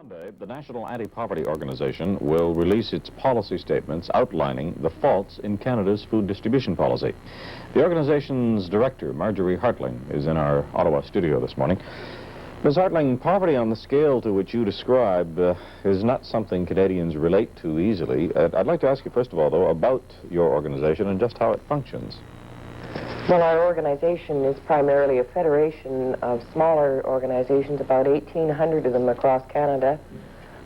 Monday, the National Anti-Poverty Organization will release its policy statements outlining the faults in Canada's food distribution policy. The organization's director, Marjorie Hartling, is in our Ottawa studio this morning. Ms. Hartling, poverty on the scale to which you describe is not something Canadians relate to easily. I'd like to ask you, first of all, though, about your organization and just how it functions. Well, our organization is primarily a federation of smaller organizations, about 1,800 of them across Canada,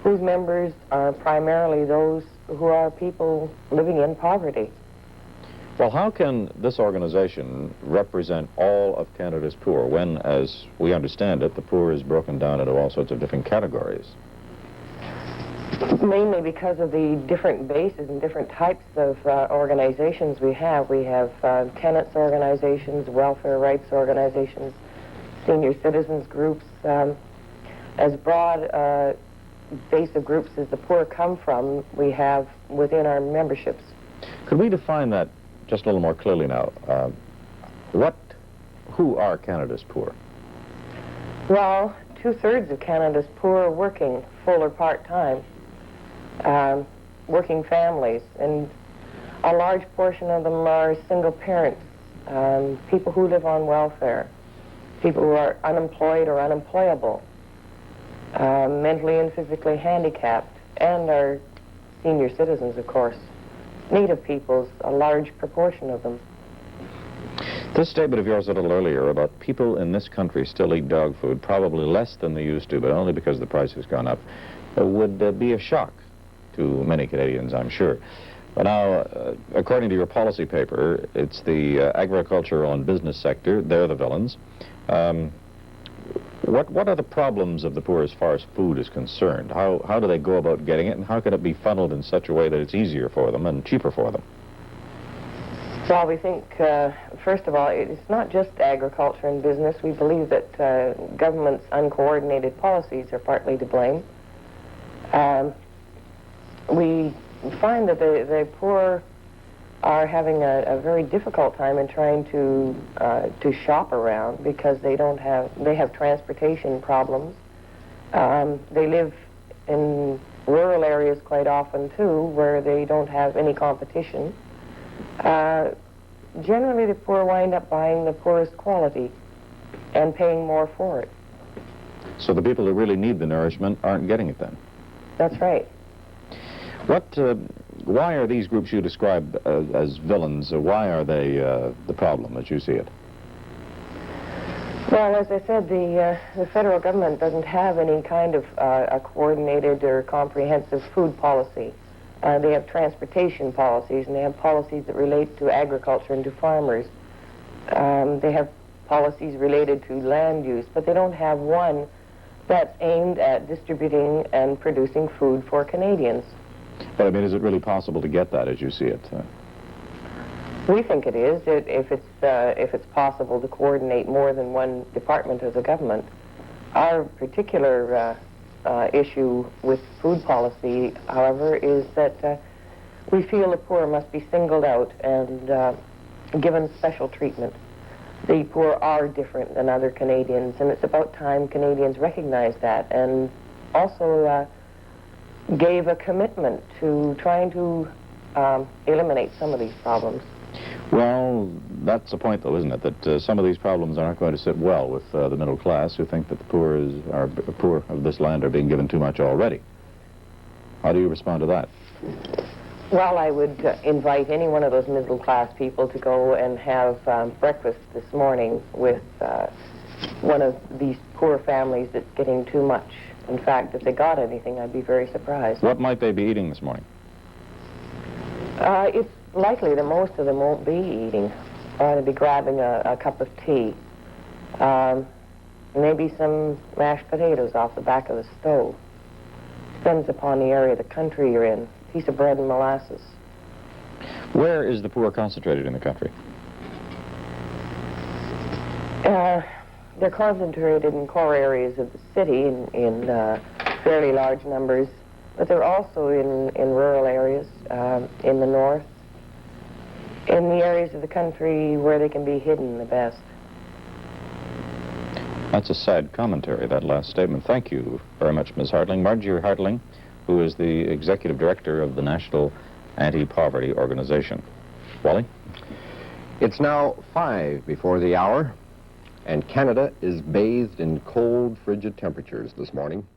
whose members are primarily those who are people living in poverty. Well, how can this organization represent all of Canada's poor when, as we understand it, the poor is broken down into all sorts of different categories? Mainly because of the different bases and different types of organizations we have. We have tenants organizations, welfare rights organizations, senior citizens groups. As broad a base of groups as the poor come from, we have within our memberships. Could we define that just a little more clearly now? Who are Canada's poor? Well, 2/3 of Canada's poor are working, full or part-time. Working families, and a large portion of them are single parents, people who live on welfare, people who are unemployed or unemployable, mentally and physically handicapped, and our senior citizens, of course. Native peoples, a large proportion of them. This statement of yours a little earlier about people in this country still eat dog food, probably less than they used to, but only because the price has gone up, would be a shock to many Canadians, I'm sure. But now, according to your policy paper, it's the agricultural and business sector, they're the villains. What are the problems of the poor as far as food is concerned? How do they go about getting it, and how can it be funneled in such a way that it's easier for them and cheaper for them? Well, we think, first of all, it's not just agriculture and business. We believe that government's uncoordinated policies are partly to blame. We find that the poor are having a very difficult time in trying to shop around because they have transportation problems. They live in rural areas quite often too, where they don't have any competition. Generally, the poor wind up buying the poorest quality and paying more for it. So the people who really need the nourishment aren't getting it then? That's right. Why are these groups you describe as villains? Why are they the problem as you see it? Well, as I said, the federal government doesn't have any kind of a coordinated or comprehensive food policy. They have transportation policies, and they have policies that relate to agriculture and to farmers. They have policies related to land use, but they don't have one that's aimed at distributing and producing food for Canadians. But I mean, is it really possible to get that as you see it? We think it is, if it's possible to coordinate more than one department of the government. Our particular issue with food policy, however, is that we feel the poor must be singled out and given special treatment. The poor are different than other Canadians, and it's about time Canadians recognize that and also gave a commitment to trying to eliminate some of these problems. Well, that's the point, though, isn't it? That some of these problems aren't going to sit well with the middle class, who think that the poor of this land are being given too much already. How do you respond to that? Well, I would invite any one of those middle-class people to go and have breakfast this morning with one of these poor families that's getting too much. In fact, if they got anything, I'd be very surprised. What might they be eating this morning? It's likely that most of them won't be eating. They'll be grabbing a cup of tea. Maybe some mashed potatoes off the back of the stove. Depends upon the area of the country you're in. A piece of bread and molasses. Where is the poor concentrated in the country? They're concentrated in core areas of the city in fairly large numbers, but they're also in rural areas, in the north, in the areas of the country where they can be hidden the best. That's a sad commentary, that last statement. Thank you very much, Ms. Hartling. Marjorie Hartling, who is the Executive Director of the National Anti-Poverty Organization. Wally? It's now 5 before the hour, and Canada is bathed in cold, frigid temperatures this morning.